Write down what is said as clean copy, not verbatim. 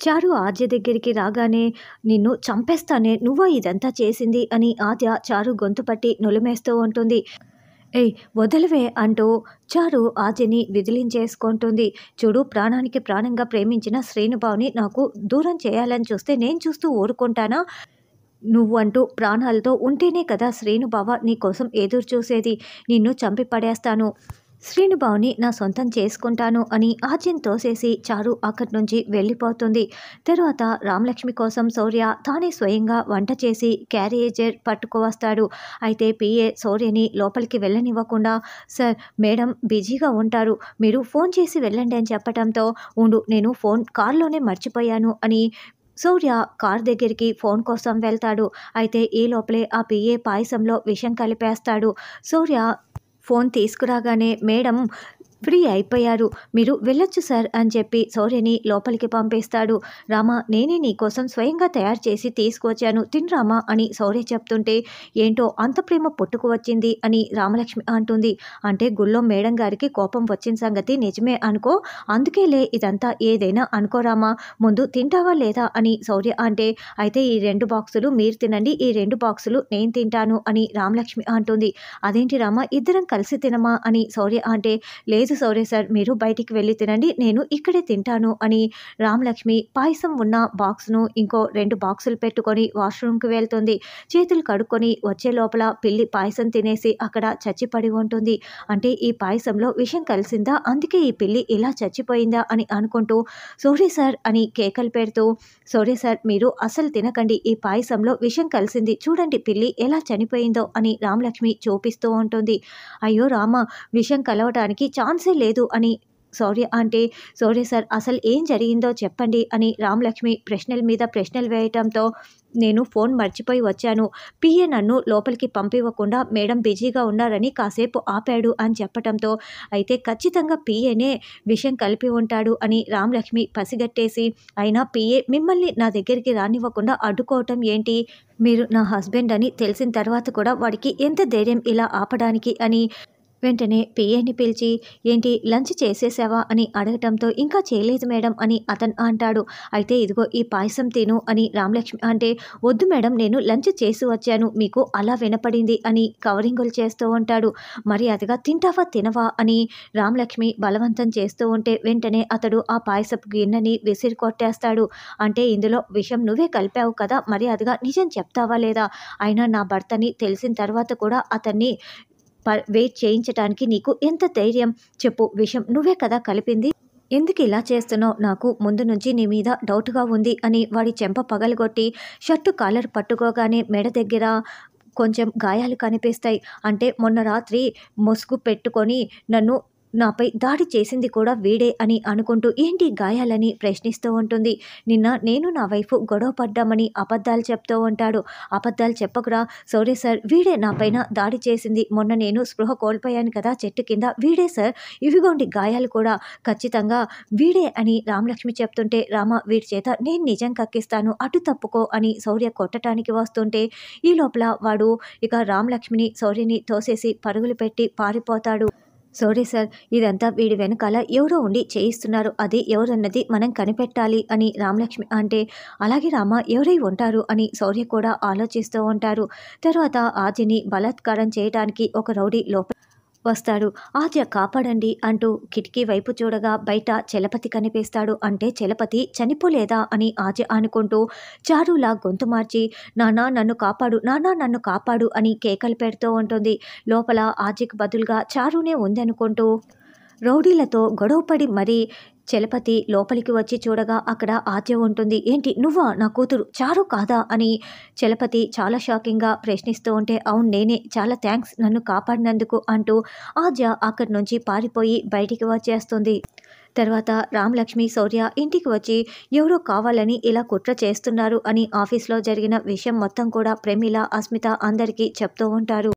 చారు ఆద్య దగ్గరికి రాగానే నిన్ను చంపేస్తానే నువ్వా ఇదంతా చేసింది అని ఆద్య చారు గొంతు పట్టి నులిమేస్తూ ఉంటుంది. ఏయ్ వదలవే అంటూ చారు ఆద్యని విదిలించేసుకుంటుంది. చూడు ప్రాణానికి ప్రాణంగా ప్రేమించిన శ్రీనుబావుని నాకు దూరం చేయాలని చూస్తే నేను చూస్తూ ఊరుకుంటానా? నువ్వు అంటూ ప్రాణాలతో ఉంటేనే కదా శ్రీనుబావ నీకోసం ఎదురు చూసేది. నిన్ను చంపి పడేస్తాను. శ్రీనుబావుని నా సొంతం చేసుకుంటాను అని ఆద్యని తోసేసి చారు అక్కడి నుంచి వెళ్ళిపోతుంది. తరువాత రామలక్ష్మి కోసం శౌర్య తానే స్వయంగా వంట చేసి క్యారేజర్ పట్టుకువస్తాడు. అయితే పిఏ శౌర్యని లోపలికి వెళ్ళనివ్వకుండా సార్ మేడం బిజీగా ఉంటారు, మీరు ఫోన్ చేసి వెళ్ళండి అని చెప్పడంతో ఉండు నేను ఫోన్ కార్లోనే మర్చిపోయాను అని శౌర్య కార్ దగ్గరికి ఫోన్ కోసం వెళ్తాడు. అయితే ఈ లోపలే ఆ పిఏ పాయసంలో విషం కలిపేస్తాడు. శౌర్య ఫోన్ తీసుకురాగానే మేడం ఫ్రీ అయిపోయారు, మీరు వెళ్ళొచ్చు సార్ అని చెప్పి శౌర్యని లోపలికి పంపిస్తాడు. రామా నేనే నీకోసం స్వయంగా తయారు చేసి తీసుకువచ్చాను తినరామా అని శౌర్య చెప్తుంటే ఏంటో అంత ప్రేమ పుట్టుకు వచ్చింది అని రామలక్ష్మి అంటుంది. అంటే గుళ్ళో మేడం గారికి కోపం వచ్చిన సంగతి నిజమే అనుకో, అందుకేలే ఇదంతా ఏదైనా అనుకోరామా, ముందు తింటావా లేదా అని శౌర్య అంటే అయితే ఈ 2 బాక్సులు మీరు తినండి, ఈ 2 బాక్సులు నేను తింటాను అని రామలక్ష్మి అంటుంది. అదేంటి రామా ఇద్దరం కలిసి తినమా అని శౌర్య అంటే లేదు శౌర్య సార్ మీరు బయటికి వెళ్ళి తినండి, నేను ఇక్కడే తింటాను అని రామలక్ష్మి పాయసం ఉన్న బాక్స్ను ఇంకో 2 బాక్సులు పెట్టుకొని వాష్రూమ్కి వెళ్తుంది. చేతులు కడుక్కొని వచ్చే లోపల పిల్లి పాయసం తినేసి అక్కడ చచ్చిపడి ఉంటుంది. అంటే ఈ పాయసంలో విషం కలిసిందా, అందుకే ఈ పిల్లి ఇలా చచ్చిపోయిందా అని అనుకుంటూ శౌర్య సార్ అని కేకలు పెడుతూ శౌర్య సార్ మీరు అసలు తినకండి, ఈ పాయసంలో విషం కలిసింది చూడండి పిల్లి ఎలా చనిపోయిందో అని రామలక్ష్మి చూపిస్తూ ఉంటుంది. అయ్యో రామ విషం కలవటానికి ఛాన్సే లేదు అని శౌర్య అంటే శౌర్య సార్ అసలు ఏం జరిగిందో చెప్పండి అని రామలక్ష్మి ప్రశ్నల మీద ప్రశ్నలు వేయటంతో నేను ఫోన్ మర్చిపోయి వచ్చాను, పిఏ నన్ను లోపలికి పంపివ్వకుండా మేడం బిజీగా ఉన్నారని కాసేపు ఆపాడు అని చెప్పటంతో అయితే ఖచ్చితంగా పిఏనే విషయం కలిపి ఉంటాడు అని రామలక్ష్మి పసిగట్టేసి అయినా పిఏ మిమ్మల్ని నా దగ్గరికి రానివ్వకుండా అడ్డుకోవటం ఏంటి, మీరు నా హస్బెండ్ అని తెలిసిన తర్వాత కూడా వాడికి ఎంత ధైర్యం ఇలా ఆపడానికి అని వెంటనే పిఏని పిలిచి ఏంటి లంచ్ చేసేసావా అని అడగటంతో ఇంకా చేయలేదు మేడం అని అతను అంటాడు. అయితే ఇదిగో ఈ పాయసం తిను అని రామలక్ష్మి అంటే వద్దు మేడం నేను లంచ్ చేసి వచ్చాను, మీకు అలా వినపడింది అని కవరింగులు చేస్తూ ఉంటాడు. మరి అదిగా తింటావా తినవా అని రామలక్ష్మి బలవంతం చేస్తూ ఉంటే వెంటనే అతడు ఆ పాయసపు గిన్నెని విసిరి కొట్టేస్తాడు. అంటే ఇందులో విషం నువ్వే కలిపావు కదా, మరి అదిగా నిజం చెప్తావా లేదా, అయినా నా భర్తని తెలిసిన తర్వాత కూడా అతన్ని వెయిట్ చేయించడానికి నీకు ఎంత ధైర్యం, చెప్పు విషయం నువ్వే కదా కలిపింది, ఎందుకు ఇలా చేస్తున్నావు, నాకు ముందు నుంచి నీ మీద డౌట్గా ఉంది అని వాడి చెంప పగలగొట్టి షర్టు కాలర్ పట్టుకోగానే మెడ దగ్గర కొంచెం గాయాలు కనిపిస్తాయి. అంటే మొన్న రాత్రి ముసుగు పెట్టుకొని నాపై దాడి చేసింది కూడా వీడే అని అనుకుంటూ ఏంటి గాయాలని ప్రశ్నిస్తూ ఉంటుంది. నిన్న నేను నా వైఫ్ గొడవ పడ్డామని అబద్ధాలు చెప్తూ ఉంటాడు. అబద్ధాలు చెప్పకురా శౌర్య సార్, వీడే నా పైన దాడి చేసింది, మొన్న నేను స్పృహ కోల్పోయాను కదా చెట్టు కింద, వీడే సార్, ఇవిగోండి గాయాలు కూడా ఖచ్చితంగా వీడే అని రామలక్ష్మి చెప్తుంటే రామ వీడి చేత నేను నిజం కక్కిస్తాను అటు తప్పుకో అని శౌర్య కొట్టడానికి వస్తుంటే ఈ లోపల వాడు ఇక రామలక్ష్మిని శౌర్యని తోసేసి పరుగులు పెట్టి పారిపోతాడు. సారీ సార్, ఇదంతా వీడి వెనకాల ఎవరో ఉండి చేయిస్తున్నారు, అది ఎవరన్నది మనం కనిపెట్టాలి అని రామలక్ష్మి అంటే అలాగే రామ ఎవరై ఉంటారు అని శౌర్య కూడా ఆలోచిస్తూ ఉంటారు. తర్వాత ఆద్యని బలాత్కారం చేయడానికి ఒక రౌడీ లోపల వస్తాడు. ఆద్య కాపాడండి అంటూ కిటికీ వైపు చూడగా బయట చలపతి కనిపిస్తాడు. అంటే చలపతి చనిపోలేదా అని ఆద్య అనుకుంటూ చారులా గొంతు మార్చి నానా నన్ను కాపాడు, నానా నన్ను కాపాడు అని కేకలు పెడుతూ ఉంటుంది. లోపల ఆద్యకు బదులుగా చారునే ఉందనుకుంటూ రౌడీలతో గొడవపడి మరీ చలపతి లోపలికి వచ్చి చూడగా అక్కడ ఆద్య ఉంటుంది. ఏంటి నువ్వా నా కూతురు చారు కాదా అని చలపతి చాలా షాకింగ్గా ప్రశ్నిస్తూ ఉంటే అవును నేనే, చాలా థ్యాంక్స్ నన్ను కాపాడినందుకు అంటూ ఆద్య అక్కడి నుంచి పారిపోయి బయటికి వచ్చేస్తుంది. తర్వాత రామలక్ష్మి శౌర్య ఇంటికి వచ్చి ఎవరో కావాలని ఇలా కుట్ర చేస్తున్నారు అని ఆఫీస్లో జరిగిన విషయం మొత్తం కూడా ప్రమీల అస్మిత అందరికీ చెప్తూ ఉంటారు.